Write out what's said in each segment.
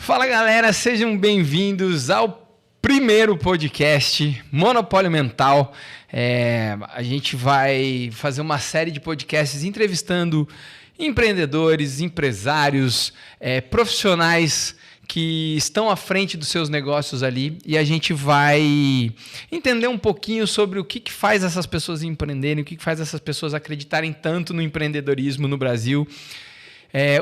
Fala galera, sejam bem-vindos ao primeiro podcast Monopólio Mental. A gente vai fazer uma série de podcasts entrevistando empreendedores, empresários, profissionais que estão à frente dos seus negócios ali, e a gente vai entender um pouquinho sobre o que faz essas pessoas empreenderem, o que faz essas pessoas acreditarem tanto no empreendedorismo no Brasil.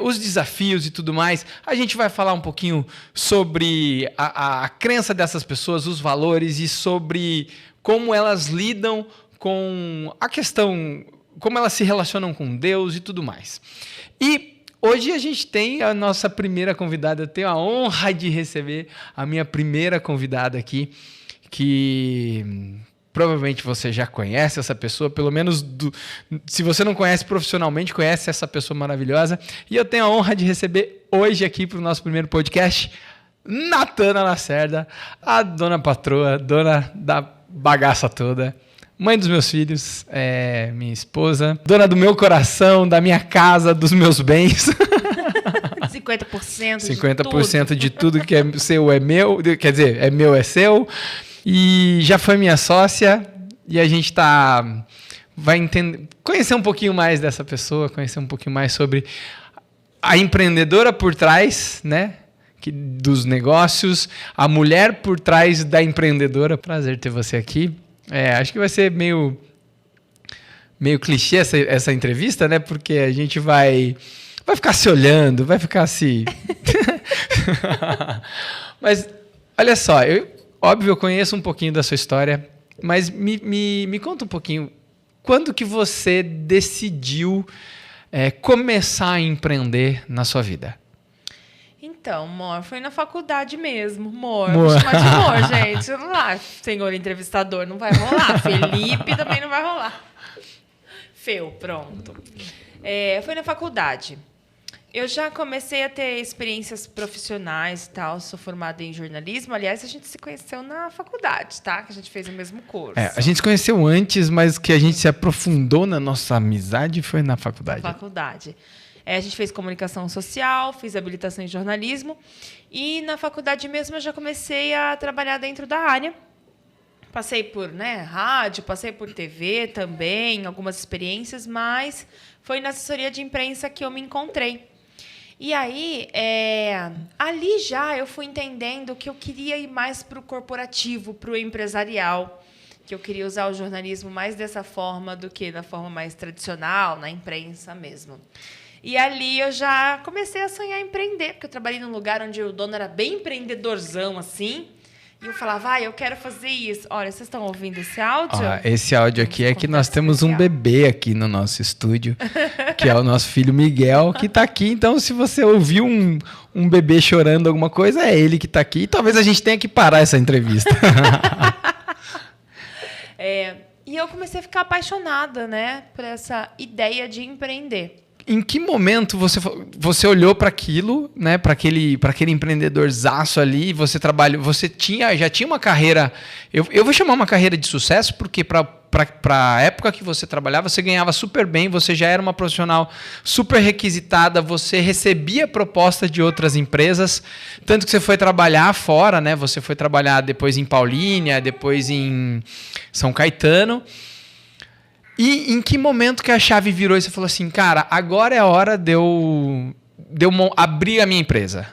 Os desafios e tudo mais. A gente vai falar um pouquinho sobre a crença dessas pessoas, os valores e sobre como elas lidam com a questão, como elas se relacionam com Deus e tudo mais. E hoje a gente tem a nossa primeira convidada. Eu tenho a honra de receber a minha primeira convidada aqui, que provavelmente você já conhece essa pessoa, pelo menos se você não conhece profissionalmente, conhece essa pessoa maravilhosa. E eu tenho a honra de receber hoje aqui para o nosso primeiro podcast, Natana Lacerda, a dona patroa, dona da bagaça toda, mãe dos meus filhos, minha esposa, dona do meu coração, da minha casa, dos meus bens. 50% de tudo que é seu é meu, quer dizer, é meu é seu. E já foi minha sócia, e a gente vai conhecer um pouquinho mais dessa pessoa, conhecer um pouquinho mais sobre a empreendedora por trás, né, dos negócios, a mulher por trás da empreendedora. Prazer ter você aqui. Acho que vai ser meio clichê essa entrevista, né, porque a gente vai ficar se olhando, vai ficar se... Mas, olha só, óbvio, eu conheço um pouquinho da sua história, mas me conta um pouquinho, quando que você decidiu começar a empreender na sua vida? Então, amor, foi na faculdade mesmo, amor. Vou chamar de amor, gente. Não vai, senhor entrevistador, não vai rolar. Felipe também não vai rolar. Pronto. Foi na faculdade. Eu já comecei a ter experiências profissionais e tal, sou formada em jornalismo. Aliás, a gente se conheceu na faculdade, tá? Que a gente fez o mesmo curso. A gente se conheceu antes, mas que a gente se aprofundou na nossa amizade foi na faculdade. Na faculdade. A gente fez comunicação social, fiz habilitação em jornalismo. E na faculdade mesmo eu já comecei a trabalhar dentro da área. Passei por rádio, passei por TV também, algumas experiências, mas foi na assessoria de imprensa que eu me encontrei. E aí, ali já eu fui entendendo que eu queria ir mais para o corporativo, para o empresarial, que eu queria usar o jornalismo mais dessa forma do que da forma mais tradicional, na imprensa mesmo. E ali eu já comecei a sonhar em empreender, porque eu trabalhei num lugar onde o dono era bem empreendedorzão, assim. E eu falava, eu quero fazer isso. Olha, vocês estão ouvindo esse áudio? Esse áudio aqui é que nós temos um bebê aqui no nosso estúdio, que é o nosso filho Miguel, que está aqui. Então, se você ouviu um bebê chorando alguma coisa, é ele que está aqui. E talvez a gente tenha que parar essa entrevista. E eu comecei a ficar apaixonada, por essa ideia de empreender. Em que momento você olhou para aquilo, né, para aquele empreendedorzaço ali, você já tinha uma carreira, eu vou chamar uma carreira de sucesso, porque para a época que você trabalhava, você ganhava super bem, você já era uma profissional super requisitada, você recebia proposta de outras empresas, tanto que você foi trabalhar fora, né, você foi trabalhar depois em Paulínia, depois em São Caetano. E em que momento que a chave virou e você falou assim, cara, agora é a hora de eu abrir a minha empresa?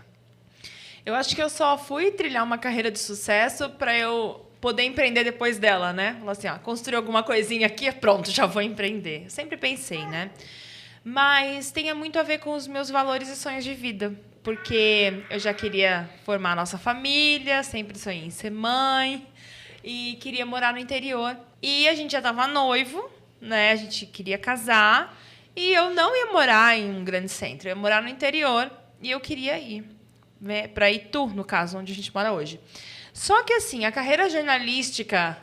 Eu acho que eu só fui trilhar uma carreira de sucesso para eu poder empreender depois dela, né? Falar assim, construir alguma coisinha aqui, pronto, já vou empreender. Eu sempre pensei, né? Mas tem muito a ver com os meus valores e sonhos de vida. Porque eu já queria formar a nossa família, sempre sonhei em ser mãe e queria morar no interior. E a gente já estava noivo, né? A gente queria casar e eu não ia morar em um grande centro, eu ia morar no interior e eu queria ir, né, para Itu, no caso, onde a gente mora hoje. Só que assim, a carreira jornalística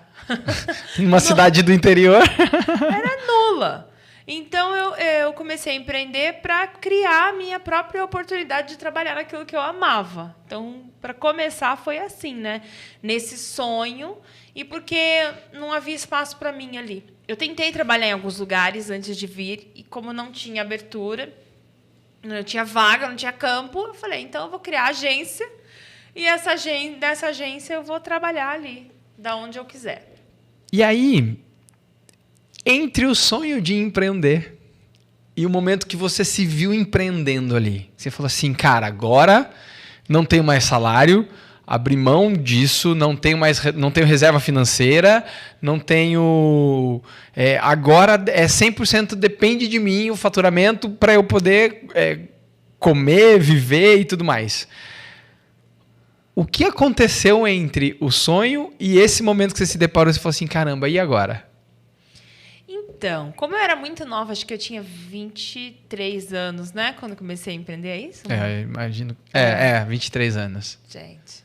numa cidade do interior era nula. Então eu comecei a empreender para criar a minha própria oportunidade de trabalhar naquilo que eu amava. Então, para começar foi assim, né? Nesse sonho, e porque não havia espaço para mim ali. Eu tentei trabalhar em alguns lugares antes de vir, e como não tinha abertura, Não tinha vaga, não tinha campo. Eu falei, então eu vou criar agência. E dessa agência eu vou trabalhar ali, da onde eu quiser. E aí, entre o sonho de empreender e o momento que você se viu empreendendo ali, você falou assim, cara, agora não tenho mais salário, abri mão disso, não tenho reserva financeira, não tenho... agora 100% depende de mim o faturamento para eu poder comer, viver e tudo mais. O que aconteceu entre o sonho e esse momento que você se deparou e você falou assim, caramba, e agora? Então, como eu era muito nova, acho que eu tinha 23 anos, né? Quando comecei a empreender, é isso? Eu imagino. 23 anos. Gente,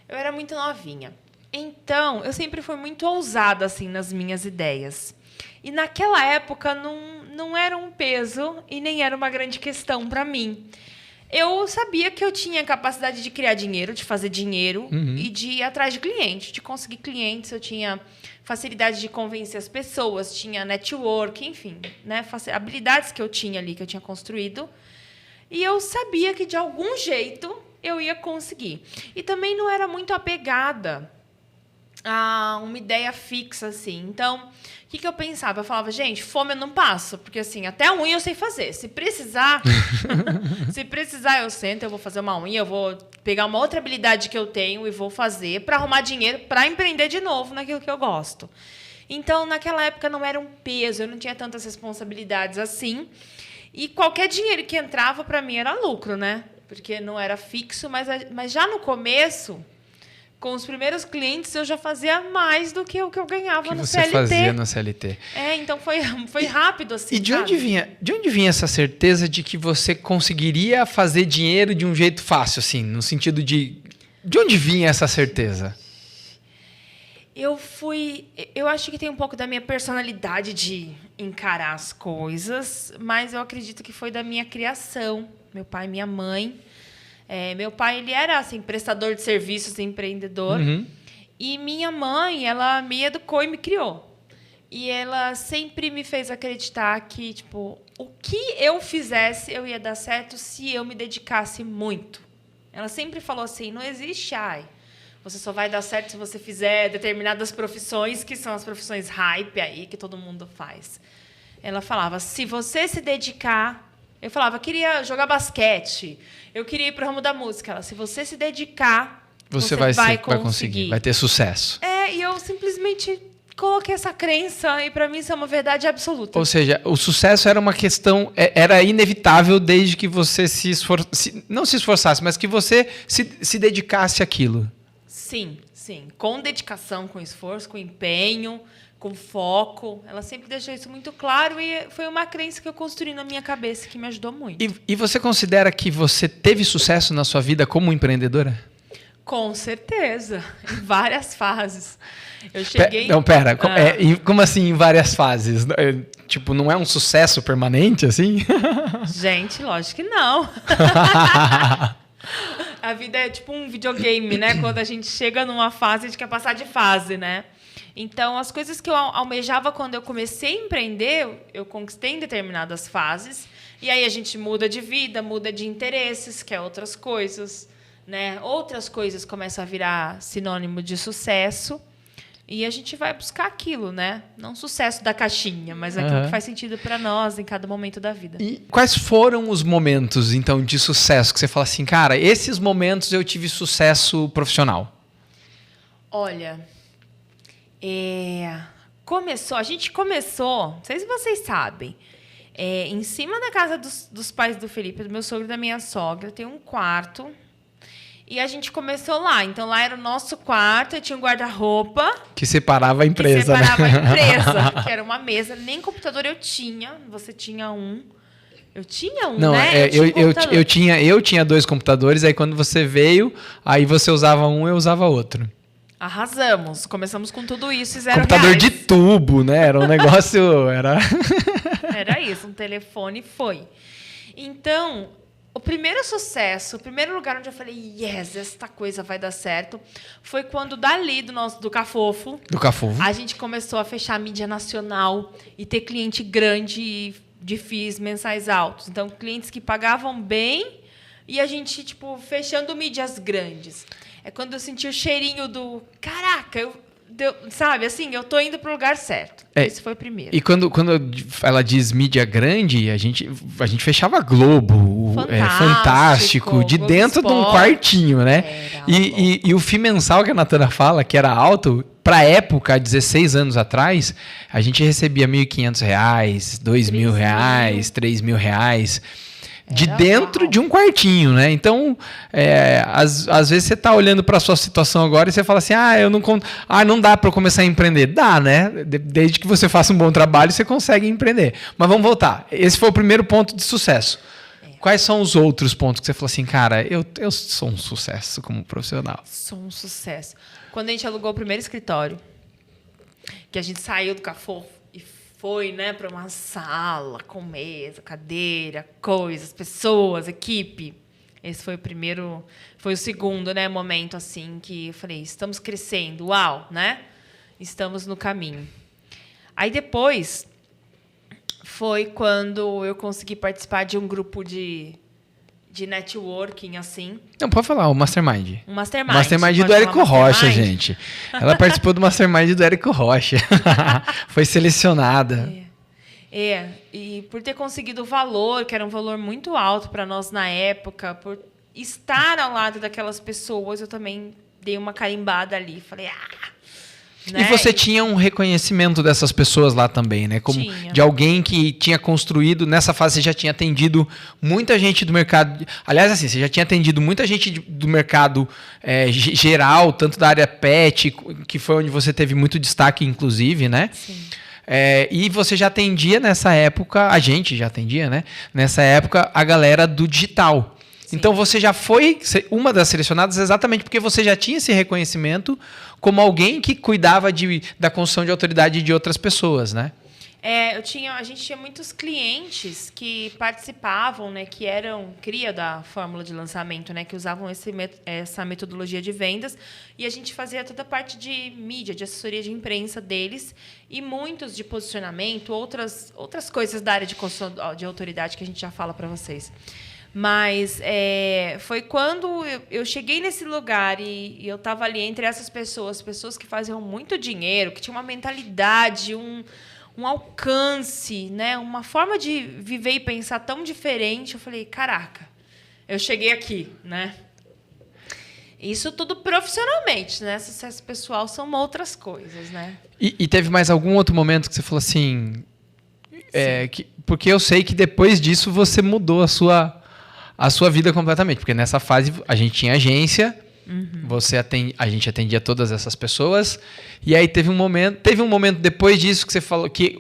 eu era muito novinha. Então, eu sempre fui muito ousada, assim, nas minhas ideias. E naquela época não era um peso e nem era uma grande questão para mim. Eu sabia que eu tinha capacidade de criar dinheiro, de fazer dinheiro e de ir atrás de clientes, de conseguir clientes. Eu tinha facilidade de convencer as pessoas, tinha network, enfim, né, habilidades que eu tinha ali, que eu tinha construído. E eu sabia que, de algum jeito, eu ia conseguir. E também não era muito apegada a uma ideia fixa, assim. Então, o que eu pensava? Eu falava, gente, fome eu não passo, porque assim, até a unha eu sei fazer. Se precisar, eu sento, eu vou fazer uma unha, eu vou pegar uma outra habilidade que eu tenho e vou fazer para arrumar dinheiro, para empreender de novo naquilo que eu gosto. Então, naquela época não era um peso, eu não tinha tantas responsabilidades assim. E qualquer dinheiro que entrava para mim era lucro, né? Porque não era fixo, mas já no começo, com os primeiros clientes, eu já fazia mais do que o que eu ganhava no CLT. Que você fazia no CLT. Então foi rápido assim. E de onde vinha essa certeza de que você conseguiria fazer dinheiro de um jeito fácil, assim, no sentido de onde vinha essa certeza? Eu acho que tem um pouco da minha personalidade de encarar as coisas, mas eu acredito que foi da minha criação, meu pai e minha mãe. Meu pai, ele era assim, prestador de serviços, empreendedor. E minha mãe, ela me educou e me criou. E ela sempre me fez acreditar que, tipo, o que eu fizesse, eu ia dar certo se eu me dedicasse muito. Ela sempre falou assim, não existe, você só vai dar certo se você fizer determinadas profissões, que são as profissões hype aí, que todo mundo faz. Ela falava, se você se dedicar... Eu falava, eu queria jogar basquete, eu queria ir para o ramo da música. Ela, se você se dedicar, você vai conseguir. Vai ter sucesso. E eu simplesmente coloquei essa crença e para mim isso é uma verdade absoluta. Ou seja, o sucesso era uma questão, era inevitável desde que você não se esforçasse, mas que você se dedicasse àquilo. Sim. Com dedicação, com esforço, com empenho, com foco. Ela sempre deixou isso muito claro e foi uma crença que eu construí na minha cabeça que me ajudou muito. E você considera que você teve sucesso na sua vida como empreendedora? Com certeza, em várias fases. Eu cheguei... Pera. Como assim em várias fases? Tipo, não é um sucesso permanente, assim? Gente, lógico que não. A vida é tipo um videogame, né? Quando a gente chega numa fase, a gente quer passar de fase, né? Então, as coisas que eu almejava quando eu comecei a empreender, eu conquistei em determinadas fases. E aí a gente muda de vida, muda de interesses, quer outras coisas, né? Outras coisas começam a virar sinônimo de sucesso. E a gente vai buscar aquilo, né? Não sucesso da caixinha, mas aquilo que faz sentido para nós em cada momento da vida. E quais foram os momentos, então, de sucesso que você fala assim, cara, esses momentos eu tive sucesso profissional? Olha, a gente começou, não sei se vocês sabem, em cima da casa dos pais do Felipe, do meu sogro e da minha sogra, tem um quarto. E a gente começou lá. Então, lá era o nosso quarto, tinha um guarda-roupa. Que separava a empresa. Que separava a empresa, que era uma mesa. Nem computador eu tinha. Você tinha um. Eu tinha um, não, né? Eu tinha 2 computadores, aí quando você veio, aí você usava um, eu usava outro. Arrasamos. Começamos com tudo isso e R$0. Computador de tubo, né? Era um negócio... Era isso, um telefone foi. Então... O primeiro sucesso, o primeiro lugar onde eu falei, yes, esta coisa vai dar certo, foi quando dali do Cafofo, do Cafofo, a gente começou a fechar a mídia nacional e ter cliente grande e de FIIs mensais altos. Então, clientes que pagavam bem e a gente, tipo, fechando mídias grandes. É quando eu senti o cheirinho do... Caraca, sabe, assim, eu tô indo pro lugar certo. Esse foi o primeiro. E quando ela diz mídia grande, a gente fechava Globo, Fantástico de Globo dentro Sport, de um quartinho, né? E o FII mensal que a Natana fala, que era alto, pra época, 16 anos atrás, a gente recebia R$1.500, R$2.000, R$3.000... de dentro de um quartinho, né? Então, às vezes você tá olhando para sua situação agora e você fala assim, não dá para eu começar a empreender. Dá, né? Desde que você faça um bom trabalho, você consegue empreender. Mas vamos voltar. Esse foi o primeiro ponto de sucesso. Quais são os outros pontos que você falou assim, cara, eu sou um sucesso como profissional? Sou um sucesso. Quando a gente alugou o primeiro escritório, que a gente saiu do Cafofo, foi, né, para uma sala com mesa, cadeira, coisas, pessoas, equipe. Esse foi o segundo, né, momento assim que eu falei, estamos crescendo, uau, né? Estamos no caminho. Aí depois foi quando eu consegui participar de um grupo de networking, assim. Não, pode falar, o Mastermind. Um Mastermind. Mastermind do Érico Rocha, gente. Ela participou do Mastermind do Érico Rocha. Foi selecionada. E por ter conseguido o valor, que era um valor muito alto para nós na época, por estar ao lado daquelas pessoas, eu também dei uma carimbada ali. Falei, né? E você tinha um reconhecimento dessas pessoas lá também, né? Como de alguém que tinha construído, nessa fase você já tinha atendido muita gente do mercado. Aliás, assim, você já tinha atendido muita gente do mercado geral, tanto da área pet, que foi onde você teve muito destaque, inclusive, né? Sim. E você já atendia nessa época, a gente já atendia, né? Nessa época, a galera do digital. Sim. Então você já foi uma das selecionadas exatamente porque você já tinha esse reconhecimento como alguém que cuidava da construção de autoridade de outras pessoas, né? A gente tinha muitos clientes que participavam, né, que eram cria da fórmula de lançamento, né, que usavam essa metodologia de vendas, e a gente fazia toda a parte de mídia, de assessoria de imprensa deles, e muitos de posicionamento, outras coisas da área de construção de autoridade que a gente já fala para vocês. Mas foi quando eu cheguei nesse lugar e eu estava ali entre essas pessoas que faziam muito dinheiro, que tinham uma mentalidade, um alcance, né? Uma forma de viver e pensar tão diferente. Eu falei, caraca, eu cheguei aqui, né? Isso tudo profissionalmente, né? Sucesso pessoal são outras coisas, né? E teve mais algum outro momento que você falou assim... porque eu sei que depois disso você mudou a sua vida completamente. Porque nessa fase a gente tinha agência... Uhum. A gente atendia todas essas pessoas e aí teve um momento depois disso que você falou que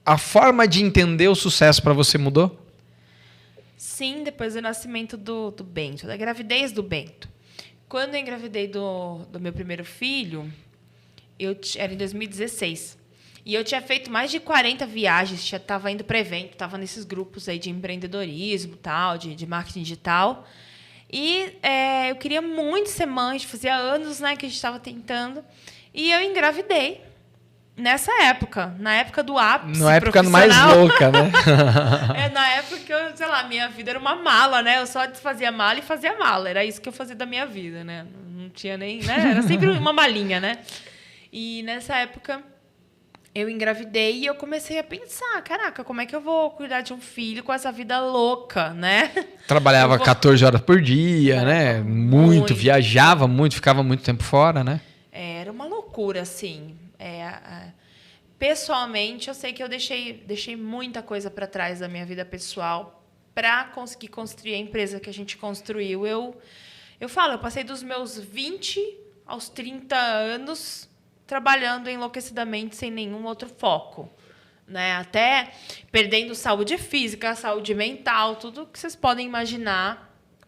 a forma de entender o sucesso para você mudou? Sim, depois do nascimento do Bento, da gravidez do Bento. Quando eu engravidei do meu primeiro filho, era em 2016 e eu tinha feito mais de 40 viagens, já estava indo para evento, estava nesses grupos aí de empreendedorismo, tal, de marketing digital. E eu queria muito ser mãe, fazia anos, né, que a gente estava tentando. E eu engravidei nessa época, na época do ápice na época mais louca, né? Na época que minha vida era uma mala, né? Eu só desfazia mala e fazia mala. Era isso que eu fazia da minha vida, né? Não tinha nem... né? Era sempre uma malinha, né? E nessa época... eu engravidei e eu comecei a pensar, caraca, como é que eu vou cuidar de um filho com essa vida louca, né? Trabalhava 14 horas por dia, né? Muito, viajava muito, ficava muito tempo fora, né? Era uma loucura, assim. Pessoalmente, eu sei que eu deixei muita coisa para trás da minha vida pessoal para conseguir construir a empresa que a gente construiu. Eu passei dos meus 20 aos 30 anos... trabalhando enlouquecidamente sem nenhum outro foco, né? Até perdendo saúde física, saúde mental, tudo que vocês podem imaginar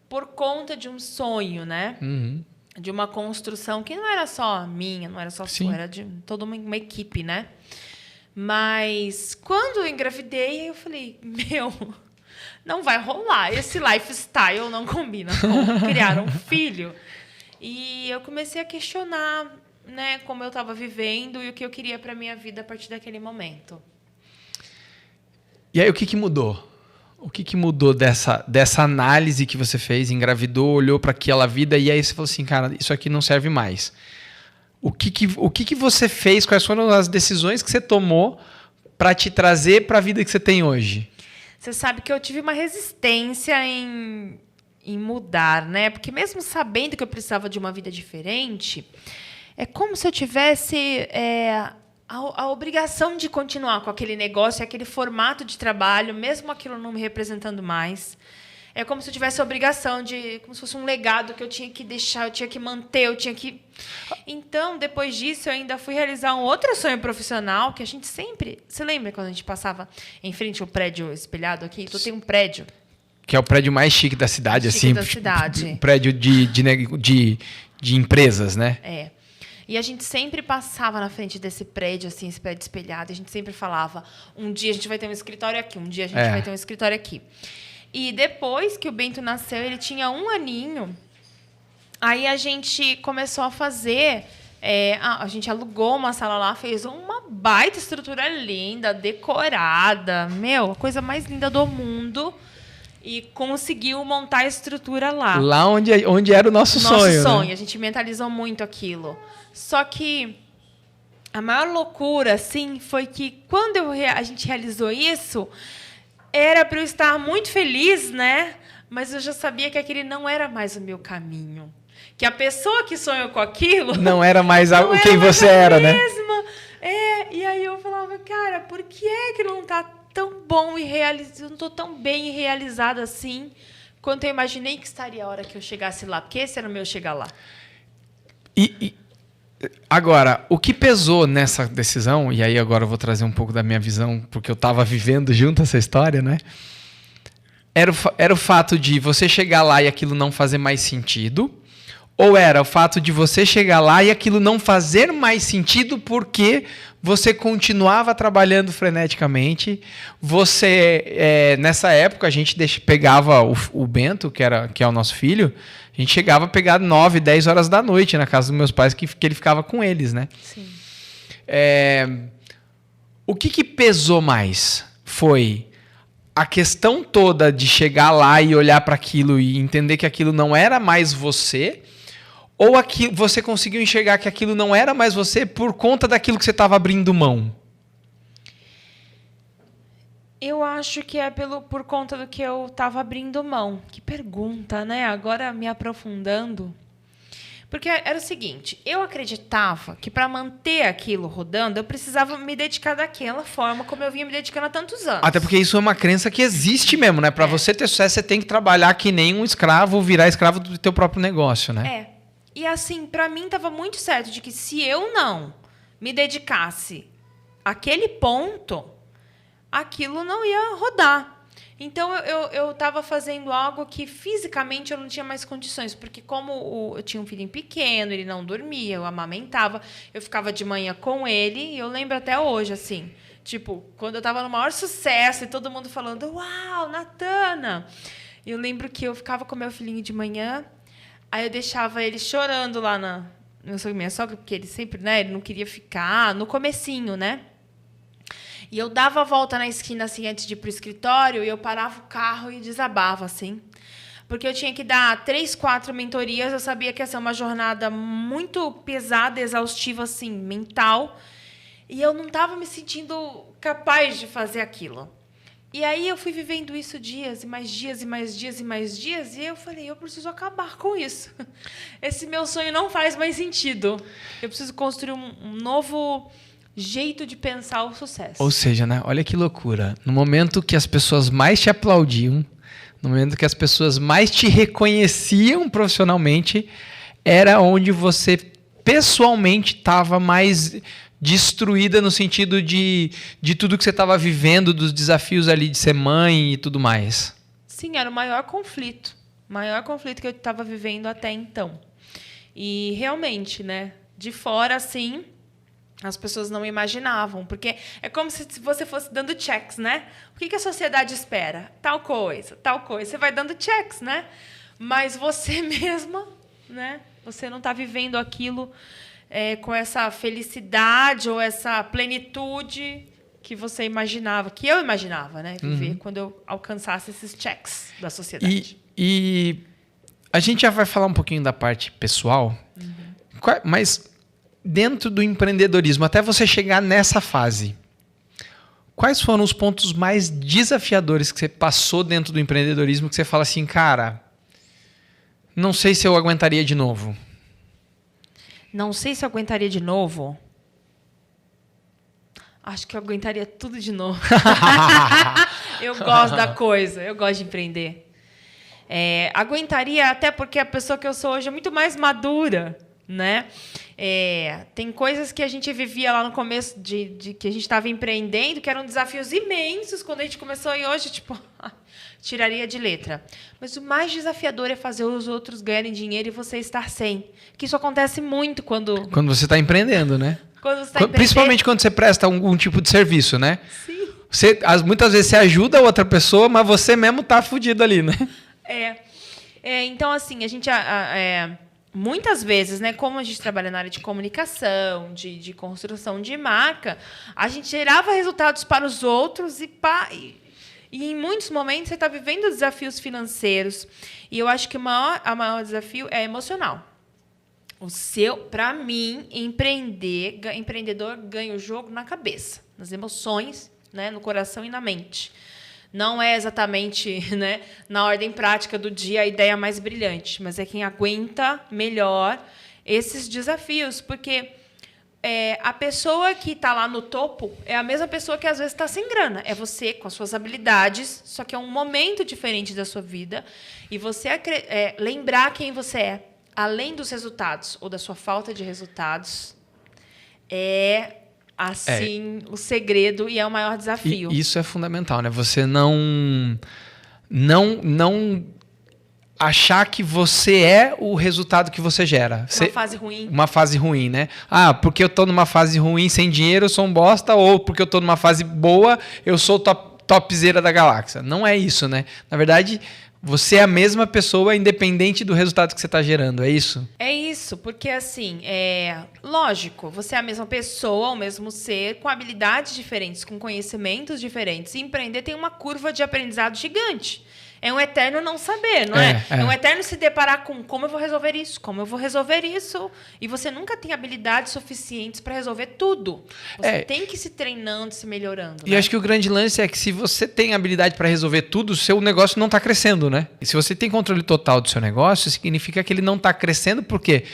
por conta de um sonho, né? Uhum. De uma construção que não era só minha, não era só sua, era de toda uma equipe, né? Mas quando eu engravidei, eu falei, não vai rolar, esse lifestyle não combina com criar um filho. E eu comecei a questionar, né, como eu estava vivendo e o que eu queria para minha vida a partir daquele momento. E aí, o que que mudou? O que que mudou dessa análise que você fez, engravidou, olhou para aquela vida e aí você falou assim, cara, isso aqui não serve mais. O que que você fez? Quais foram as decisões que você tomou para te trazer para a vida que você tem hoje? Você sabe que eu tive uma resistência em mudar, né? Porque mesmo sabendo que eu precisava de uma vida diferente, é como se eu tivesse a obrigação de continuar com aquele negócio, aquele formato de trabalho, mesmo aquilo não me representando mais. É como se eu tivesse a obrigação como se fosse um legado que eu tinha que deixar, eu tinha que manter, eu tinha que... Então, depois disso, eu ainda fui realizar um outro sonho profissional, que a gente sempre... Você lembra quando a gente passava em frente ao prédio espelhado aqui? Então, tem um prédio. Que é o prédio mais chique da cidade, assim. Da cidade. Um prédio de empresas, né? É. E a gente sempre passava na frente desse prédio, assim, esse prédio espelhado, e a gente sempre falava, um dia a gente vai ter um escritório aqui, um dia a gente vai ter um escritório aqui. E depois que o Bento nasceu, ele tinha 1 aninho, aí a gente começou a fazer... a gente alugou uma sala lá, fez uma baita estrutura linda, decorada, a coisa mais linda do mundo, e conseguiu montar a estrutura lá. Lá onde era o nosso sonho. Nosso sonho, né? A gente mentalizou muito aquilo. Só que a maior loucura, assim, foi que quando a gente realizou isso, era para eu estar muito feliz, né? Mas eu já sabia que aquele não era mais o meu caminho. Que a pessoa que sonhou com aquilo... Não era mais quem você era, né? E aí eu falava, cara, por que é que não está tão bom e realizado? Eu não estou tão bem realizada assim quanto eu imaginei que estaria a hora que eu chegasse lá. Porque esse era o meu chegar lá. Agora, o que pesou nessa decisão, e aí agora eu vou trazer um pouco da minha visão, porque eu estava vivendo junto essa história, né? Era o fato de você chegar lá e aquilo não fazer mais sentido, ou era o fato de você chegar lá e aquilo não fazer mais sentido porque você continuava trabalhando freneticamente, nessa época a gente pegava o Bento, que é o nosso filho, a gente chegava a pegar 9, 10 horas da noite na casa dos meus pais, que ele ficava com eles, né? Sim. O que pesou mais? Foi a questão toda de chegar lá e olhar para aquilo e entender que aquilo não era mais você, ou você conseguiu enxergar que aquilo não era mais você por conta daquilo que você estava abrindo mão? Eu acho que é por conta do que eu estava abrindo mão. Que pergunta, né? Agora me aprofundando. Porque era o seguinte, eu acreditava que para manter aquilo rodando, eu precisava me dedicar daquela forma como eu vinha me dedicando há tantos anos. Até porque isso é uma crença que existe mesmo, né? Para você ter sucesso, você tem que trabalhar que nem um escravo, virar escravo do teu próprio negócio, né? E assim, para mim estava muito certo de que se eu não me dedicasse àquele ponto, aquilo não ia rodar. Então, eu estava fazendo algo que fisicamente eu não tinha mais condições, porque como eu tinha um filhinho pequeno, ele não dormia, eu amamentava, eu ficava de manhã com ele, e eu lembro até hoje, assim, tipo, quando eu estava no maior sucesso e todo mundo falando, uau, Natana! Eu lembro que eu ficava com meu filhinho de manhã, aí eu deixava ele chorando lá na minha sogra, porque ele sempre, né, ele não queria ficar, no comecinho, né? E eu dava a volta na esquina, assim, antes de ir para o escritório, e eu parava o carro e desabava, assim. Porque eu tinha que dar 3, 4 mentorias, eu sabia que ia ser uma jornada muito pesada, exaustiva, assim, mental. E eu não estava me sentindo capaz de fazer aquilo. E aí eu fui vivendo isso dias, e mais dias, e mais dias, e mais dias, e eu falei, eu preciso acabar com isso. Esse meu sonho não faz mais sentido. Eu preciso construir um novo jeito de pensar o sucesso. Ou seja, né? Olha que loucura. No momento que as pessoas mais te aplaudiam, no momento que as pessoas mais te reconheciam profissionalmente, era onde você pessoalmente estava mais destruída no sentido de tudo que você estava vivendo, dos desafios ali de ser mãe e tudo mais. Sim, era o maior conflito que eu estava vivendo até então. E realmente, né? De fora, assim, as pessoas não imaginavam, porque é como se você fosse dando checks, né? O que a sociedade espera? Tal coisa. Você vai dando checks, né? Mas você mesma, né? Você não está vivendo aquilo com essa felicidade ou essa plenitude que você imaginava, que eu imaginava, né? Viver quando eu alcançasse esses checks da sociedade. E a gente já vai falar um pouquinho da parte pessoal, mas dentro do empreendedorismo, até você chegar nessa fase, quais foram os pontos mais desafiadores que você passou dentro do empreendedorismo que você fala assim, cara, não sei se eu aguentaria de novo? Não sei se eu aguentaria de novo. Acho que eu aguentaria tudo de novo. Eu gosto da coisa, eu gosto de empreender. Aguentaria até porque a pessoa que eu sou hoje é muito mais madura, né? Tem coisas que a gente vivia lá no começo de que a gente estava empreendendo, que eram desafios imensos quando a gente começou, e hoje, tipo, tiraria de letra. Mas o mais desafiador é fazer os outros ganharem dinheiro e você estar sem. Que isso acontece muito quando você está empreendendo, né? Principalmente quando você presta algum tipo de serviço, né? Sim. Muitas vezes você ajuda a outra pessoa, mas você mesmo tá fudido ali, né? Então, assim, a gente... muitas vezes, né, como a gente trabalha na área de comunicação, de construção de marca, a gente gerava resultados para os outros e em muitos momentos você está vivendo desafios financeiros. E eu acho que o maior desafio é emocional. Para mim, empreendedor ganha o jogo na cabeça, nas emoções, né, no coração e na mente. Não é exatamente, né, na ordem prática do dia a ideia mais brilhante, mas é quem aguenta melhor esses desafios, porque a pessoa que está lá no topo é a mesma pessoa que às vezes está sem grana. É você com as suas habilidades, só que é um momento diferente da sua vida, e você lembrar quem você é, além dos resultados ou da sua falta de resultados, o segredo e é o maior desafio. Isso é fundamental, né? Você não achar que você é o resultado que você gera. Uma fase ruim, né? Porque eu tô numa fase ruim sem dinheiro, eu sou um bosta, ou porque eu tô numa fase boa, eu sou topzera da galáxia. Não é isso, né? Na verdade, você é a mesma pessoa, independente do resultado que você está gerando, é isso? É isso, porque assim, lógico, você é a mesma pessoa, o mesmo ser, com habilidades diferentes, com conhecimentos diferentes. E empreender tem uma curva de aprendizado gigante. É um eterno não saber, não é? É um eterno se deparar com como eu vou resolver isso, como eu vou resolver isso. E você nunca tem habilidades suficientes para resolver tudo. Você tem que ir se treinando, se melhorando. E acho que o grande lance é que se você tem habilidade para resolver tudo, o seu negócio não está crescendo, né? E se você tem controle total do seu negócio, significa que ele não está crescendo porque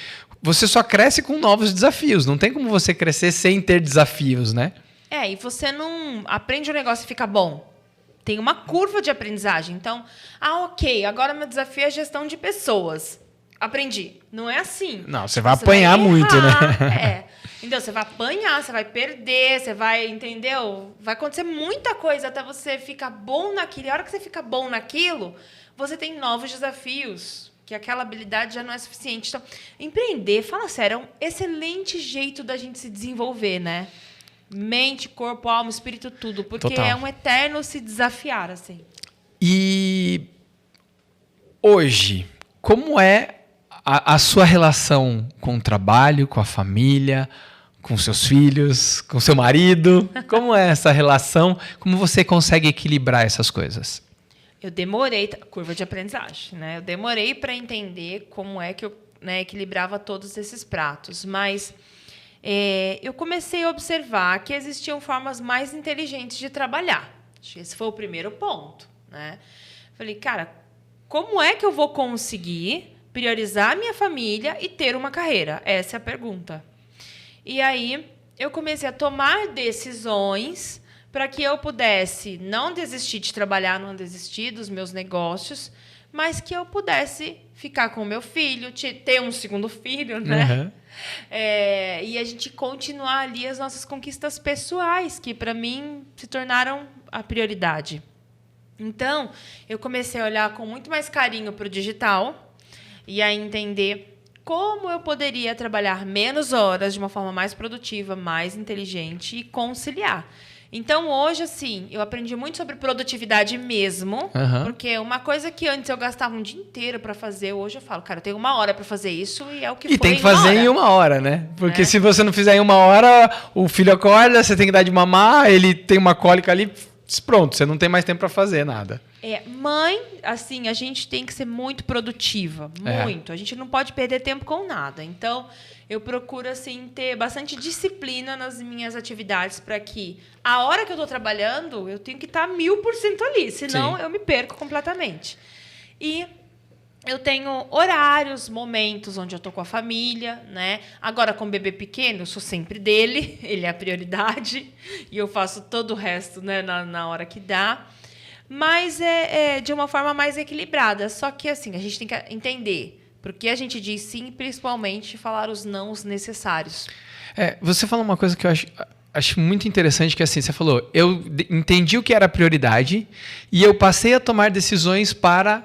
você só cresce com novos desafios. Não tem como você crescer sem ter desafios, né? E você não aprende o negócio e fica bom. Tem uma curva de aprendizagem. Então, ok, agora meu desafio é a gestão de pessoas. Aprendi. Não é assim. Não, você vai apanhar muito, né? Então, você vai apanhar, você vai perder, você vai, entendeu? Vai acontecer muita coisa até você ficar bom naquilo. E a hora que você fica bom naquilo, você tem novos desafios, que aquela habilidade já não é suficiente. Então, empreender, fala sério, é um excelente jeito da gente se desenvolver, né? Mente, corpo, alma, espírito, tudo. Porque é um eterno se desafiar, assim. E hoje, como é a sua relação com o trabalho, com a família, com seus filhos, com seu marido? Como é essa relação? Como você consegue equilibrar essas coisas? Eu demorei, curva de aprendizagem, né? Eu demorei para entender como é que eu equilibrava todos esses pratos, mas eu comecei a observar que existiam formas mais inteligentes de trabalhar. Acho que esse foi o primeiro ponto, né? Falei, cara, como é que eu vou conseguir priorizar a minha família e ter uma carreira? Essa é a pergunta. E aí eu comecei a tomar decisões para que eu pudesse não desistir de trabalhar, não desistir dos meus negócios, mas que eu pudesse ficar com o meu filho, ter um segundo filho, né? Uhum. E a gente continuar ali as nossas conquistas pessoais, que para mim se tornaram a prioridade. Então, eu comecei a olhar com muito mais carinho para o digital e a entender como eu poderia trabalhar menos horas de uma forma mais produtiva, mais inteligente e conciliar. Então, hoje, assim, eu aprendi muito sobre produtividade mesmo, porque uma coisa que antes eu gastava um dia inteiro para fazer, hoje eu falo, cara, eu tenho 1 hora para fazer isso e é o que foi. E tem que fazer em 1 hora, né? Porque se você não fizer em 1 hora, o filho acorda, você tem que dar de mamar, ele tem uma cólica ali, pronto, você não tem mais tempo para fazer nada. Mãe, assim, a gente tem que ser muito produtiva, muito. A gente não pode perder tempo com nada. Então, eu procuro, assim, ter bastante disciplina nas minhas atividades para que a hora que eu estou trabalhando, eu tenho que estar 1000% ali, senão eu me perco completamente. E eu tenho horários, momentos onde eu estou com a família, né? Agora, com o bebê pequeno, eu sou sempre dele, ele é a prioridade, e eu faço todo o resto, né, na hora que dá. Mas é de uma forma mais equilibrada. Só que, assim, a gente tem que entender porque a gente diz sim, principalmente falar os nãos necessários. Você falou uma coisa que eu acho muito interessante, que assim, você falou, eu entendi o que era prioridade e eu passei a tomar decisões para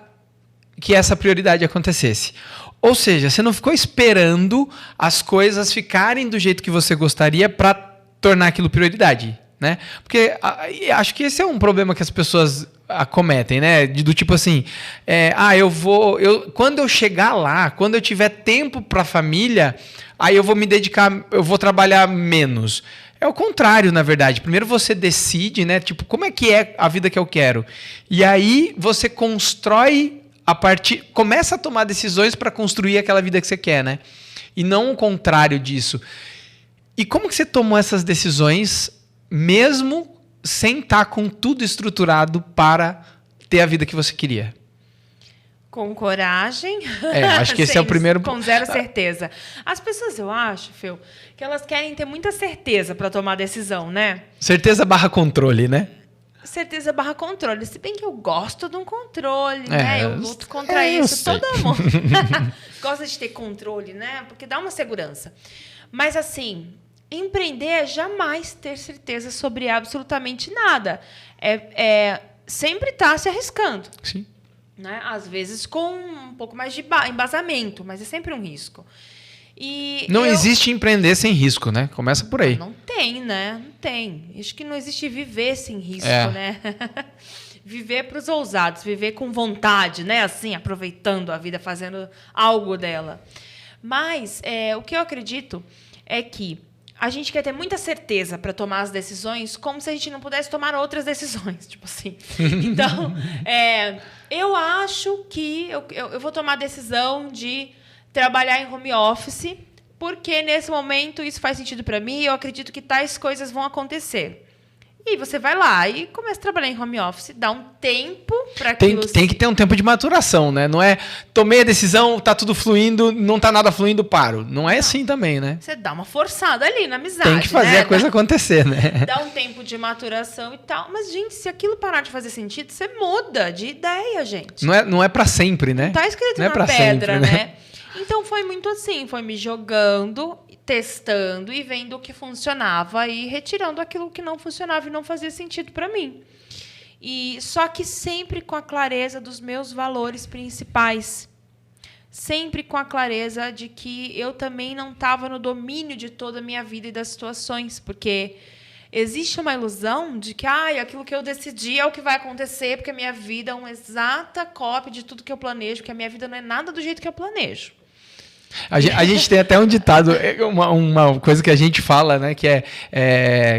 que essa prioridade acontecesse. Ou seja, você não ficou esperando as coisas ficarem do jeito que você gostaria para tornar aquilo prioridade, né? Porque acho que esse é um problema que as pessoas acometem, né? Do tipo assim, quando eu chegar lá, quando eu tiver tempo para a família, aí eu vou me dedicar, eu vou trabalhar menos. É o contrário, na verdade. Primeiro você decide, né? Tipo, como é que é a vida que eu quero? E aí você constrói começa a tomar decisões para construir aquela vida que você quer, né? E não o contrário disso. E como que você tomou essas decisões mesmo sem estar com tudo estruturado para ter a vida que você queria? Com coragem. Acho que esse é o primeiro... Com zero certeza. As pessoas, eu acho, Fê, que elas querem ter muita certeza para tomar decisão, né? Certeza / controle, né? Certeza / controle. Se bem que eu gosto de um controle, né? Eu luto contra isso. Todo mundo gosta de ter controle, né? Porque dá uma segurança. Mas, assim... Empreender é jamais ter certeza sobre absolutamente nada. Sempre estar se arriscando. Sim. Né? Às vezes com um pouco mais de embasamento, mas é sempre um risco. Não existe empreender sem risco, né? Começa por aí. Não tem, né? Não tem. Acho que não existe viver sem risco, né? Viver para os ousados, viver com vontade, né? Assim, aproveitando a vida, fazendo algo dela. Mas o que eu acredito é que a gente quer ter muita certeza para tomar as decisões, como se a gente não pudesse tomar outras decisões, tipo assim. Então, eu acho que eu vou tomar a decisão de trabalhar em home office, porque nesse momento isso faz sentido para mim e eu acredito que tais coisas vão acontecer. E você vai lá e começa a trabalhar em home office, dá um tempo para aquilo... Tem que ter um tempo de maturação, né? Não é, tomei a decisão, tá tudo fluindo, não tá nada fluindo, paro. Não é assim também, né? Você dá uma forçada ali na amizade, tem que fazer a coisa acontecer, né? Dá um tempo de maturação e tal. Mas, gente, se aquilo parar de fazer sentido, você muda de ideia, gente. Não é para sempre, né? Tá escrito não na pedra, sempre, né? Então, foi muito assim. Foi me jogando, testando e vendo o que funcionava e retirando aquilo que não funcionava e não fazia sentido para mim. Só que sempre com a clareza dos meus valores principais. Sempre com a clareza de que eu também não estava no domínio de toda a minha vida e das situações. Porque existe uma ilusão de que aquilo que eu decidi é o que vai acontecer, porque a minha vida é uma exata cópia de tudo que eu planejo, porque a minha vida não é nada do jeito que eu planejo. A gente tem até um ditado, uma coisa que a gente fala, né? Que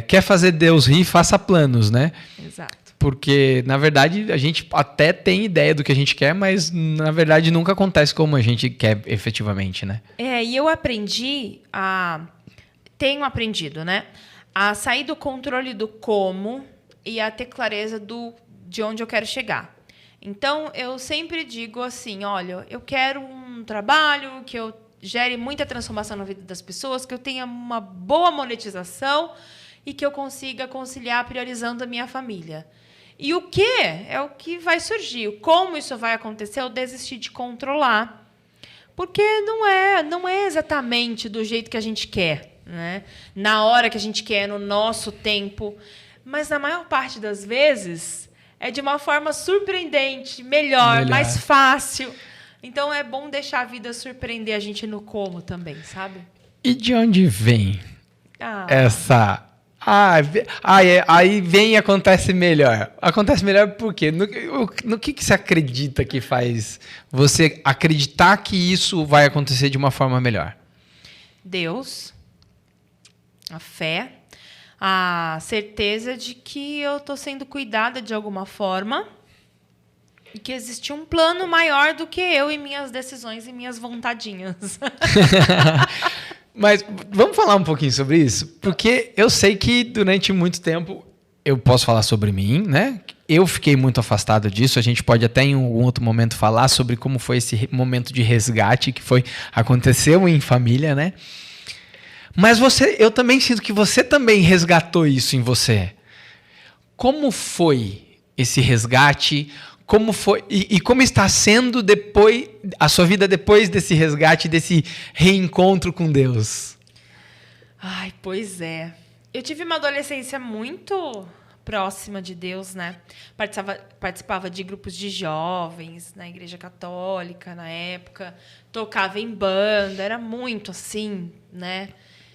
quer fazer Deus rir, faça planos, né? Exato. Porque, na verdade, a gente até tem ideia do que a gente quer, mas, na verdade, nunca acontece como a gente quer efetivamente, né? E eu tenho aprendido, né? A sair do controle do como e a ter clareza de onde eu quero chegar. Então, eu sempre digo assim, olha, eu quero um trabalho que eu gere muita transformação na vida das pessoas, que eu tenha uma boa monetização e que eu consiga conciliar priorizando a minha família. E o que é o que vai surgir. Como isso vai acontecer, eu desistir de controlar. Porque não é exatamente do jeito que a gente quer, né? Na hora que a gente quer, no nosso tempo. Mas, na maior parte das vezes, é de uma forma surpreendente, melhor, mais fácil. Então, é bom deixar a vida surpreender a gente no como também, sabe? E de onde vem Aí vem e acontece melhor. Acontece melhor por quê? No que você acredita que faz você acreditar que isso vai acontecer de uma forma melhor? Deus, a fé, a certeza de que eu estou sendo cuidada de alguma forma e que existe um plano maior do que eu e minhas decisões e minhas vontadinhas. Mas vamos falar um pouquinho sobre isso? Porque eu sei que durante muito tempo, eu posso falar sobre mim, né? Eu fiquei muito afastado disso. A gente pode até em algum outro momento falar sobre como foi esse momento de resgate que aconteceu em família, né? Mas eu também sinto que você também resgatou isso em você. Como foi esse resgate? Como foi e como está sendo depois a sua vida depois desse resgate, desse reencontro com Deus? Ai, pois é. Eu tive uma adolescência muito próxima de Deus, né? Participava de grupos de jovens na Igreja Católica na época, tocava em banda, era muito assim, né?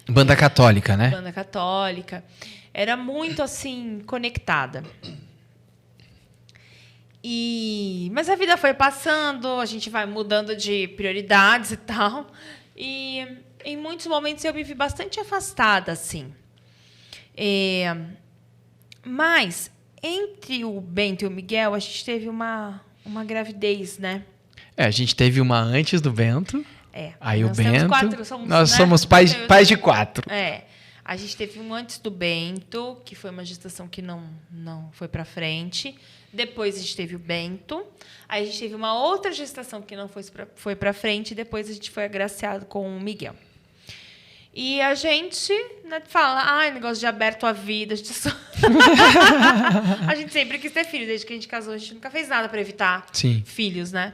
Banda católica, né? Banda católica. Era muito assim conectada. Mas a vida foi passando, a gente vai mudando de prioridades e tal. E em muitos momentos eu me vi bastante afastada, assim. Mas entre o Bento e o Miguel, a gente teve uma gravidez, né? A gente teve uma antes do Bento. Aí o Bento. Nós somos pais de 4. A gente teve um antes do Bento, que foi uma gestação que não foi para frente. Depois a gente teve o Bento. Aí a gente teve uma outra gestação que não foi para frente. E depois a gente foi agraciado com o Miguel. E a gente, né, fala, negócio de aberto à vida. A gente sempre quis ter filho. Desde que a gente casou, a gente nunca fez nada para evitar filhos, né?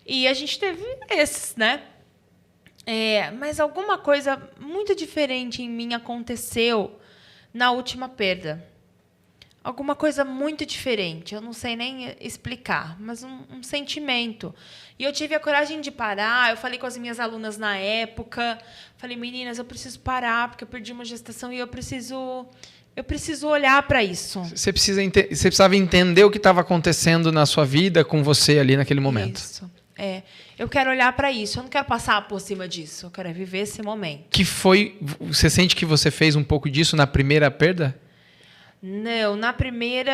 E a gente teve esses, né? Mas alguma coisa muito diferente em mim aconteceu na última perda. Alguma coisa muito diferente. Eu não sei nem explicar, mas um sentimento. E eu tive a coragem de parar. Eu falei com as minhas alunas na época. Falei, meninas, eu preciso parar, porque eu perdi uma gestação e eu preciso olhar para isso. Você precisava entender o que estava acontecendo na sua vida com você ali naquele momento. Isso. Eu quero olhar para isso. Eu não quero passar por cima disso. Eu quero viver esse momento. Você sente que você fez um pouco disso na primeira perda? Não, na primeira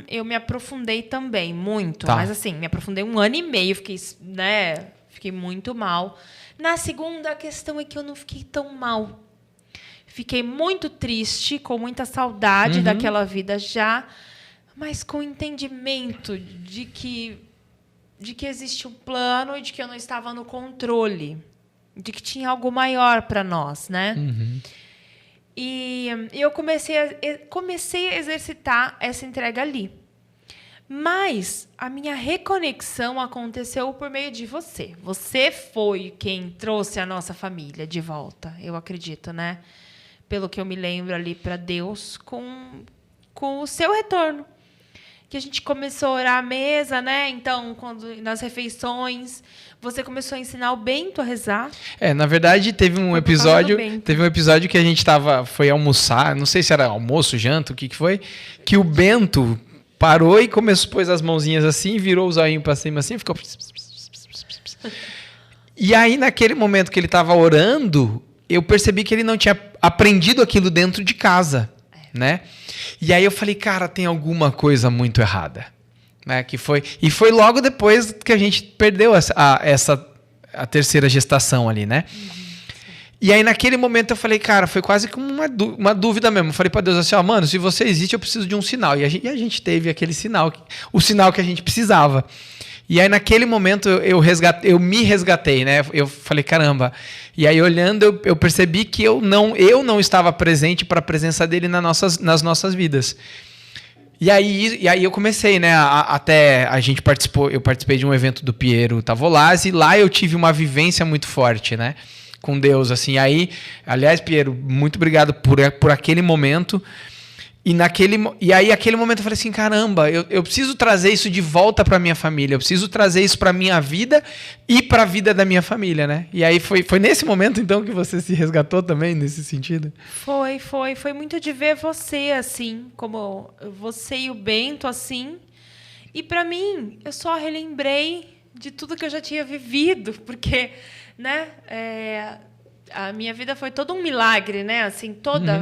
eu me aprofundei também, muito. Tá. Mas assim, me aprofundei 1 ano e meio, fiquei muito mal. Na segunda, a questão é que eu não fiquei tão mal. Fiquei muito triste, com muita saudade daquela vida já, mas com entendimento de que existe um plano e de que eu não estava no controle, de que tinha algo maior para nós, né? E eu comecei a exercitar essa entrega ali. Mas a minha reconexão aconteceu por meio de você. Você foi quem trouxe a nossa família de volta, eu acredito, né? Pelo que eu me lembro ali para Deus, com o seu retorno. Que a gente começou a orar à mesa, né? Então, nas refeições, você começou a ensinar o Bento a rezar. Na verdade, teve um episódio que a gente foi almoçar, não sei se era almoço, janta, o que foi, que o Bento parou e pôs as mãozinhas assim, virou o zoinho para cima assim, ficou... E aí, naquele momento que ele estava orando, eu percebi que ele não tinha aprendido aquilo dentro de casa, né? E aí eu falei, cara, tem alguma coisa muito errada, né? E foi logo depois que a gente perdeu a terceira gestação ali, né? E aí naquele momento eu falei, cara, foi quase como uma dúvida mesmo. Eu falei para Deus assim, mano, se você existe, eu preciso de um sinal. E a gente teve aquele sinal, o sinal que a gente precisava. E aí naquele momento eu me resgatei, né? Eu falei, caramba. E aí olhando, eu percebi que eu não estava presente para a presença dele nas nossas vidas. E aí eu comecei, né? Eu participei de um evento do Piero Tavolazzi, e lá eu tive uma vivência muito forte, né? Com Deus, assim. Aí, aliás, Piero, muito obrigado por aquele momento. E aí, aquele momento, eu falei assim, caramba, eu preciso trazer isso de volta para minha família, eu preciso trazer isso para minha vida e para a vida da minha família, né? E aí, foi nesse momento, então, que você se resgatou também, nesse sentido? Foi muito de ver você, assim, como você e o Bento, assim. E, para mim, eu só relembrei de tudo que eu já tinha vivido, porque, né, a minha vida foi todo um milagre, né? Assim,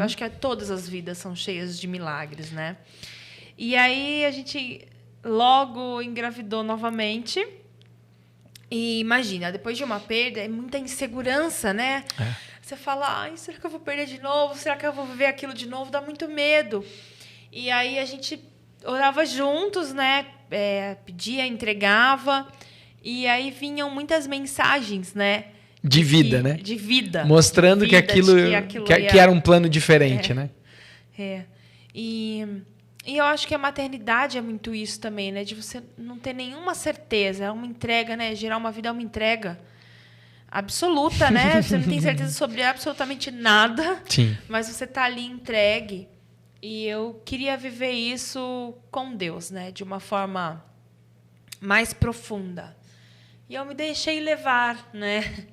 acho que todas as vidas são cheias de milagres, né? E aí a gente logo engravidou novamente. E imagina, depois de uma perda, é muita insegurança, né? Você fala, ai, será que eu vou perder de novo? Será que eu vou viver aquilo de novo? Dá muito medo. E aí a gente orava juntos, né? Pedia, entregava. E aí vinham muitas mensagens, né? De vida, né? De vida. Mostrando que aquilo que era um plano diferente, né? E eu acho que a maternidade é muito isso também, né? De você não ter nenhuma certeza. É uma entrega, né? Gerar uma vida é uma entrega absoluta, né? Você não tem certeza sobre absolutamente nada. Sim. Mas você está ali entregue. E eu queria viver isso com Deus, né? De uma forma mais profunda. E eu me deixei levar, né?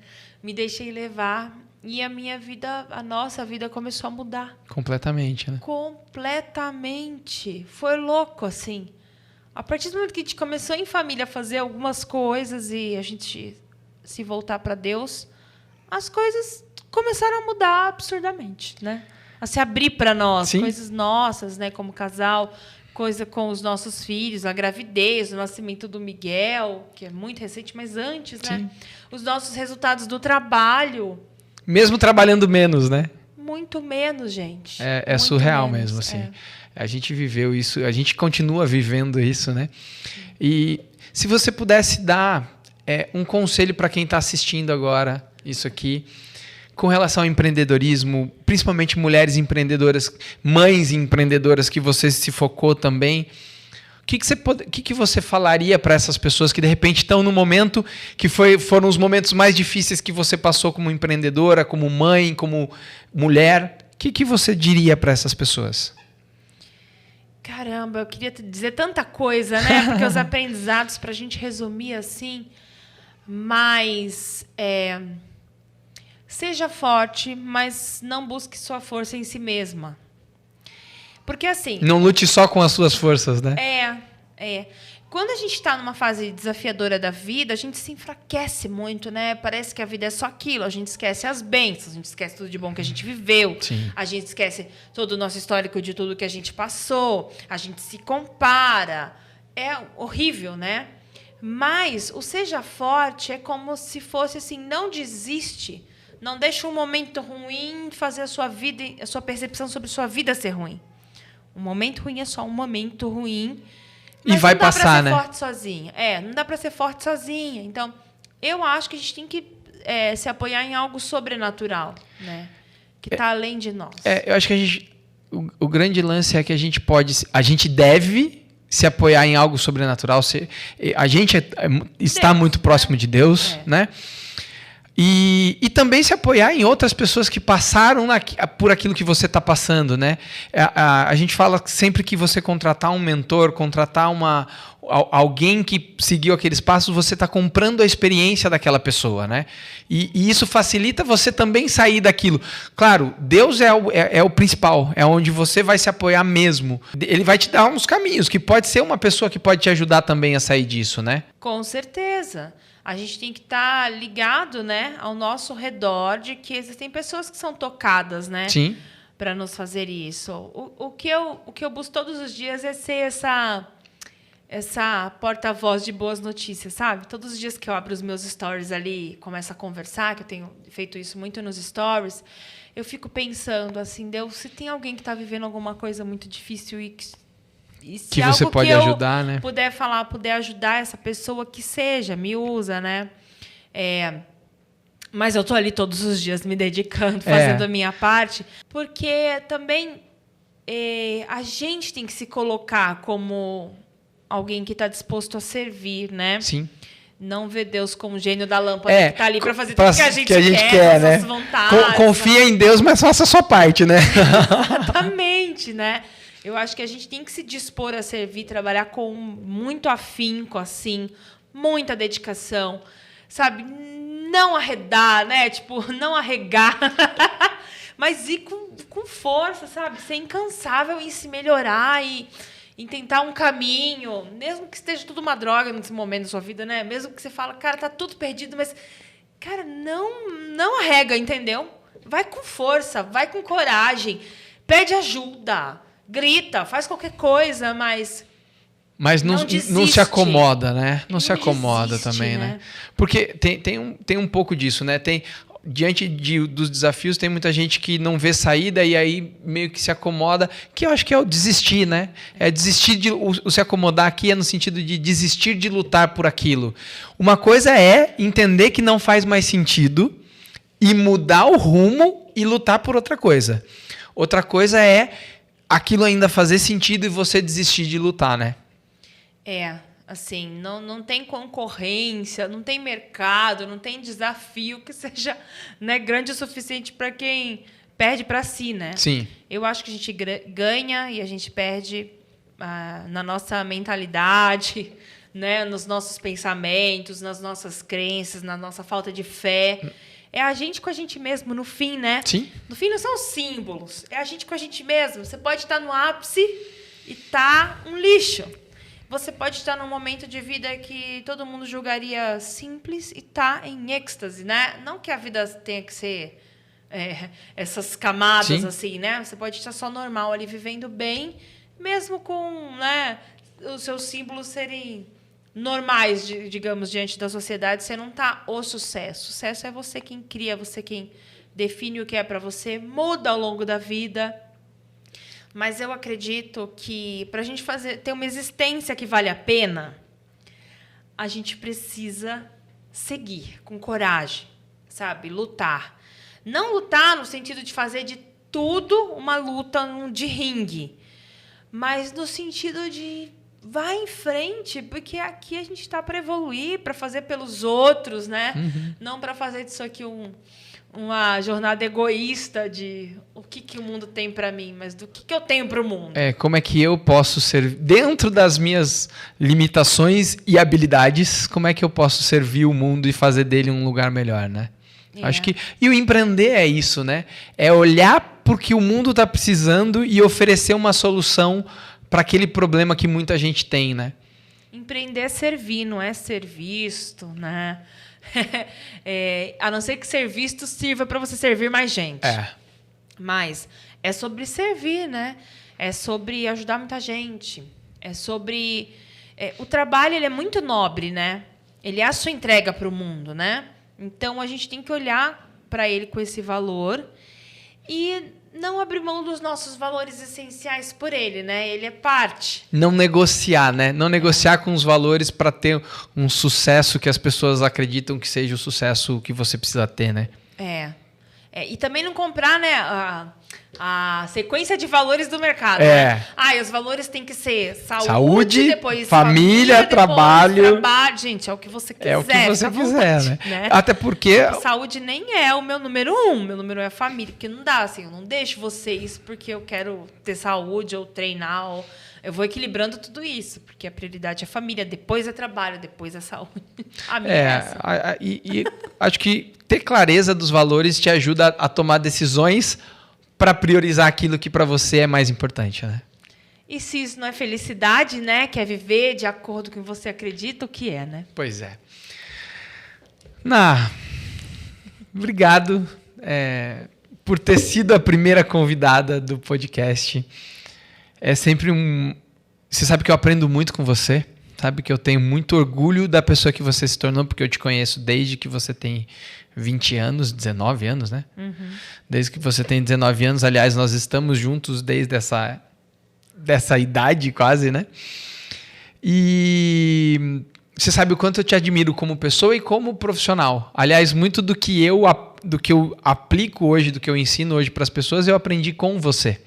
Me deixei levar. E a minha vida, a nossa vida começou a mudar. Completamente, né? Completamente. Foi louco, assim. A partir do momento que a gente começou em família a fazer algumas coisas e a gente se voltar para Deus, as coisas começaram a mudar absurdamente, né? A se abrir para nós, Sim. Coisas nossas, né? Como casal, coisa com os nossos filhos, a gravidez, o nascimento do Miguel, que é muito recente, mas antes, né? Sim. Os nossos resultados do trabalho. Mesmo trabalhando menos, né? Muito menos, gente. É surreal mesmo, assim. A gente viveu isso, a gente continua vivendo isso, né? E se você pudesse dar um conselho para quem está assistindo agora isso aqui, com relação ao empreendedorismo, principalmente mulheres empreendedoras, mães empreendedoras que você se focou também, o que você falaria para essas pessoas que de repente estão no momento que foram os momentos mais difíceis que você passou como empreendedora, como mãe, como mulher? O que você diria para essas pessoas? Caramba, eu queria te dizer tanta coisa, né? Porque os aprendizados, para a gente resumir assim, mas seja forte, mas não busque sua força em si mesma. Porque assim... Não lute só com as suas forças, né? Quando a gente está numa fase desafiadora da vida, a gente se enfraquece muito, né? Parece que a vida é só aquilo. A gente esquece as bênçãos, a gente esquece tudo de bom que a gente viveu. Sim. A gente esquece todo o nosso histórico de tudo que a gente passou. A gente se compara. É horrível, né? Mas o seja forte é como se fosse assim, não desiste. Não deixa um momento ruim fazer a sua vida, a sua percepção sobre sua vida ser ruim. Um momento ruim é só um momento ruim. Mas e vai passar, né? Não dá para ser forte sozinha. Não dá para ser forte sozinha. Então, eu acho que a gente tem que se apoiar em algo sobrenatural, né? Que está além de nós. Eu acho que o grande lance é que a gente deve se apoiar em algo sobrenatural. A gente está Deus, muito próximo de Deus, né? E também se apoiar em outras pessoas que passaram por aquilo que você está passando, né? A gente fala sempre que você contratar um mentor, contratar alguém que seguiu aqueles passos, você está comprando a experiência daquela pessoa, né? E isso facilita você também sair daquilo. Claro, Deus é o principal, é onde você vai se apoiar mesmo. Ele vai te dar uns caminhos, que pode ser uma pessoa que pode te ajudar também a sair disso, né? Com certeza. A gente tem que estar ligado, né, ao nosso redor de que existem pessoas que são tocadas, né? Sim. Para nos fazer isso. O que eu busco todos os dias é ser essa porta-voz de boas notícias, sabe? Todos os dias que eu abro os meus stories ali, começo a conversar, que eu tenho feito isso muito nos stories, eu fico pensando assim, Deus, se tem alguém que está vivendo alguma coisa muito difícil e se que você algo pode que ajudar, né? Puder falar, puder ajudar essa pessoa, que seja, me usa, né? Mas eu tô ali todos os dias me dedicando, fazendo a minha parte, porque também a gente tem que se colocar como alguém que está disposto a servir, né? Sim. Não ver Deus como gênio da lâmpada que está ali para fazer tudo que a gente quer, né? Vontades, confia em Deus, mas faça a sua parte, né? Exatamente, né? Eu acho que a gente tem que se dispor a servir, trabalhar com muito afinco, assim, muita dedicação, sabe? Não arredar, né? Tipo, não arregar, mas ir com força, sabe? Ser incansável em se melhorar e em tentar um caminho, mesmo que esteja tudo uma droga nesse momento da sua vida, né? Mesmo que você fala, cara, tá tudo perdido, mas, cara, não arrega, entendeu? Vai com força, vai com coragem, pede ajuda, grita, faz qualquer coisa, mas não se acomoda, né? Não se acomoda desiste, também, né? Porque tem um pouco disso, né? Diante dos desafios, tem muita gente que não vê saída e aí meio que se acomoda, que eu acho que é o desistir, né? É desistir o se acomodar aqui é no sentido de desistir de lutar por aquilo. Uma coisa é entender que não faz mais sentido e mudar o rumo e lutar por outra coisa. Outra coisa é aquilo ainda fazer sentido e você desistir de lutar, né? Assim, não tem concorrência, não tem mercado, não tem desafio que seja, né, grande o suficiente para quem perde para si, né? Sim. Eu acho que a gente ganha e a gente perde na nossa mentalidade, né, nos nossos pensamentos, nas nossas crenças, na nossa falta de fé. É a gente com a gente mesmo, no fim, né? Sim. No fim, não são os símbolos. É a gente com a gente mesmo. Você pode estar no ápice e estar um lixo. Você pode estar num momento de vida que todo mundo julgaria simples e tá em êxtase, né? Não que a vida tenha que ser essas camadas, Sim. assim, né? Você pode estar só normal ali, vivendo bem, mesmo com, né, os seus símbolos serem normais, digamos, diante da sociedade. Você não tá o sucesso. O sucesso é você quem cria, você quem define o que é para você, muda ao longo da vida. Mas eu acredito que para a gente ter uma existência que vale a pena, a gente precisa seguir com coragem, sabe? Lutar. Não lutar no sentido de fazer de tudo uma luta de ringue, mas no sentido de vai em frente, porque aqui a gente está para evoluir, para fazer pelos outros, né? Uhum. Não para fazer disso aqui uma jornada egoísta de o que o mundo tem para mim, mas do que eu tenho para o mundo. Como é que eu posso servir, dentro das minhas limitações e habilidades, como é que eu posso servir o mundo e fazer dele um lugar melhor, né? Acho que e o empreender é isso, né? É olhar porque o mundo está precisando e oferecer uma solução para aquele problema que muita gente tem, né? Empreender é servir, não é ser visto, né? A não ser que ser visto sirva para você servir mais gente. Mas é sobre servir, né? É sobre ajudar muita gente. É sobre... o trabalho, ele é muito nobre, né? Ele é a sua entrega para o mundo, né? Então, a gente tem que olhar para ele com esse valor e não abrir mão dos nossos valores essenciais por ele, né? Ele é parte. Não negociar, né? Não negociar com os valores para ter um sucesso que as pessoas acreditam que seja o sucesso que você precisa ter, né? E também não comprar, né, a sequência de valores do mercado. Né? Os valores têm que ser saúde, depois família, trabalho. Gente, é o que você quiser. É o que você quiser, vontade, né? Até porque... Saúde nem é o meu número 1. Meu número é a família. Porque não dá, assim, eu não deixo vocês porque eu quero ter saúde ou treinar. Eu vou equilibrando tudo isso, porque a prioridade é a família, depois é trabalho, depois é saúde. E acho que ter clareza dos valores te ajuda a tomar decisões para priorizar aquilo que para você é mais importante, né? E se isso não é felicidade, né? Que é viver de acordo com o que você acredita, o que é, né? Pois é. Obrigado por ter sido a primeira convidada do podcast. É sempre Você sabe que eu aprendo muito com você. Sabe que eu tenho muito orgulho da pessoa que você se tornou, porque eu te conheço desde que você tem 20 anos, 19 anos, né? Uhum. Desde que você tem 19 anos. Aliás, nós estamos juntos desde dessa idade quase, né? E você sabe o quanto eu te admiro como pessoa e como profissional. Aliás, muito do que eu aplico hoje, do que eu ensino hoje para as pessoas, eu aprendi com você.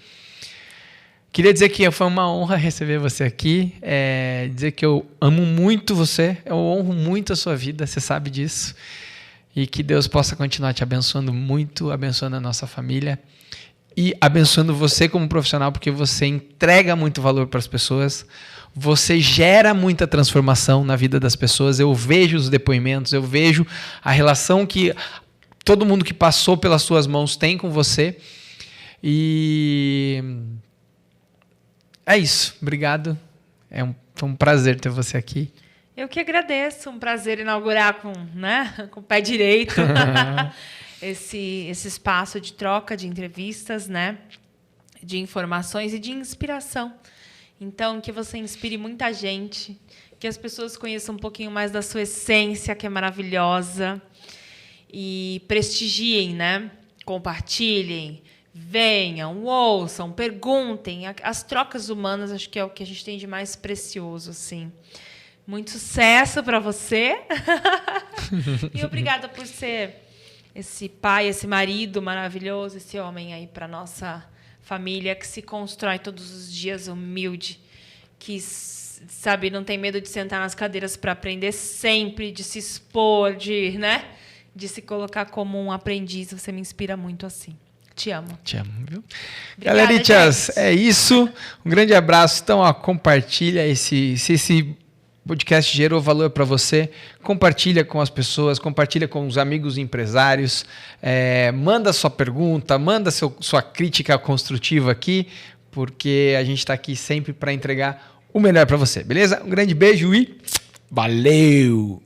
Queria dizer que foi uma honra receber você aqui, dizer que eu amo muito você, eu honro muito a sua vida, você sabe disso, e que Deus possa continuar te abençoando muito, abençoando a nossa família. e abençoando você como profissional, porque você entrega muito valor para as pessoas, você gera muita transformação na vida das pessoas. Eu vejo os depoimentos, eu vejo a relação que todo mundo que passou pelas suas mãos tem com você. E é isso. Obrigado. Foi um prazer ter você aqui. Eu que agradeço. Um prazer inaugurar com o pé direito esse espaço de troca de entrevistas, né? De informações e de inspiração. Então, que você inspire muita gente, que as pessoas conheçam um pouquinho mais da sua essência, que é maravilhosa, e prestigiem, né? Compartilhem, venham, ouçam, perguntem. As trocas humanas, acho que é o que a gente tem de mais precioso, assim. Muito sucesso para você. E obrigada por ser esse pai, esse marido maravilhoso, esse homem aí para nossa família, que se constrói todos os dias humilde, que, sabe, não tem medo de sentar nas cadeiras para aprender sempre, de se expor, de se colocar como um aprendiz. Você me inspira muito assim. Te amo. Te amo, viu? Obrigada, Galeritas, gente. é isso. Um grande abraço. Então, compartilha se esse podcast gerou valor para você, compartilha com as pessoas, compartilha com os amigos empresários, manda sua pergunta, manda sua crítica construtiva aqui, porque a gente está aqui sempre para entregar o melhor para você, beleza? Um grande beijo e valeu!